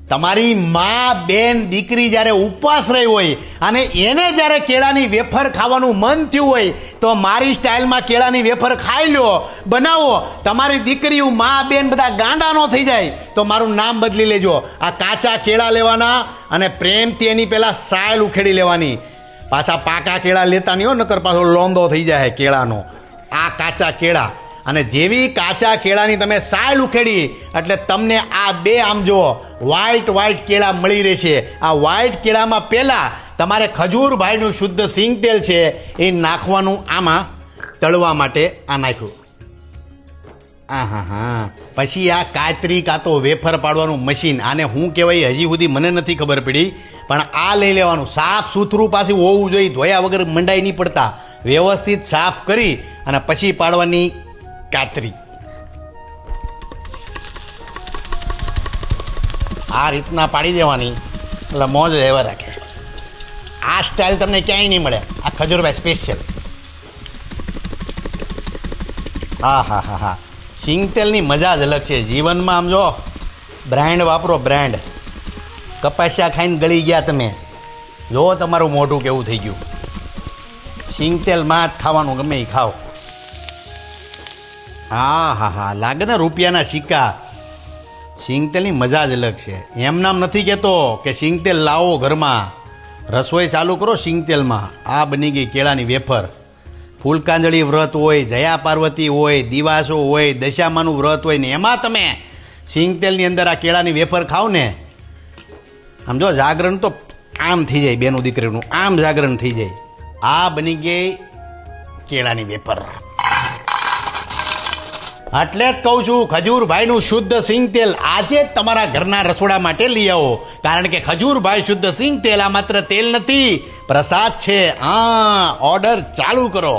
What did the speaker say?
તમારી મા, બેન, દીકરી જ્યારે ઉપવાસ રહી હોય અને એને જ્યારે કેળાની વેફર ખાવાનું મન થયું હોય તો મારી સ્ટાઇલમાં કેળાની વેફર ખાઈ લો, બનાવો. તમારી દીકરીઓ, મા, બેન બધા ગાંડા ન થઈ જાય તો મારું નામ બદલી લેજો. આ કાચા કેળા લેવાના અને પ્રેમથી એની પહેલાં સાયલ ઉખેડી લેવાની. પાછા પાકા કેળા લેતા નહીં હો, નકર પાછો લોંદો થઈ જાય કેળાનો. આ કાચા કેળા, અને જેવી કાચા કેળાની તમે સાયલ ઉખેડી એટલે તમને આ બે આમ જુઓ વ્હાઈટ કેળા મળી રહેશે. આ વ્હાઈટ કેળામાં પહેલાં તમારે ખજૂરભાઈનું શુદ્ધ સિંગ તેલ છે એ નાખવાનું. આમાં તળવા માટે આ નાખ્યું. હા પછી આ કાતરી કાં તો વેફર પાડવાનું મશીન, આને શું કહેવાય હજી સુધી મને નથી ખબર પડી, પણ આ લઈ લેવાનું. સાફ સુથરું પાછું હોવું જોઈએ, ધોયા વગર મંડાઈ નહીં પડતા. વ્યવસ્થિત સાફ કરી અને પછી પાડવાની કાતરી. આ રીતના પાડી દેવાની એટલે મોજ રહેવા રાખે. આ સ્ટાઇલ તમને ક્યાંય નહીં મળે. આ ખજૂરભાઈ સ્પેશિયલ. હા સિંગતેલની મજા જ અલગ છે જીવનમાં. આમ જો બ્રાન્ડ વાપરો, બ્રાન્ડ. કપાસિયા ખાઈને ગળી ગયા તમે, જો તમારું મોઢું કેવું થઈ ગયું. સિંગતેલમાં જ ખાવાનું, ગમે એ ખાઓ. હા લાગે ને રૂપિયાના સિક્કા. સિંગતેલની મજા જ અલગ છે. એમ નામ નથી કહેતો કે સિંગતેલ લાવો ઘરમાં, રસોઈ ચાલુ કરો સિંગતેલમાં. આ બની ગઈ કેળાની વેફર. ફૂલકાંજળી વ્રત હોય, જયા પાર્વતી હોય, દિવાસો હોય, દશામાનું વ્રત હોય ને એમાં તમે સિંગતેલની અંદર આ કેળાની વેફર ખાઓ ને, આમ જો જાગરણ તો આમ થઈ જાય. બેનું દીકરીનું આમ જાગરણ થઈ જાય. આ બની ગઈ કેળાની વેફર. એટલે જ કહું છું, ખજૂરભાઈનું શુદ્ધ સિંગ તેલ આજે જ તમારા ઘરના રસોડા માટે લઈ આવો. કારણ કે ખજૂરભાઈ શુદ્ધ સિંગ તેલ આ માત્ર તેલ નથી, પ્રસાદ છે. ઓર્ડર ચાલુ કરો.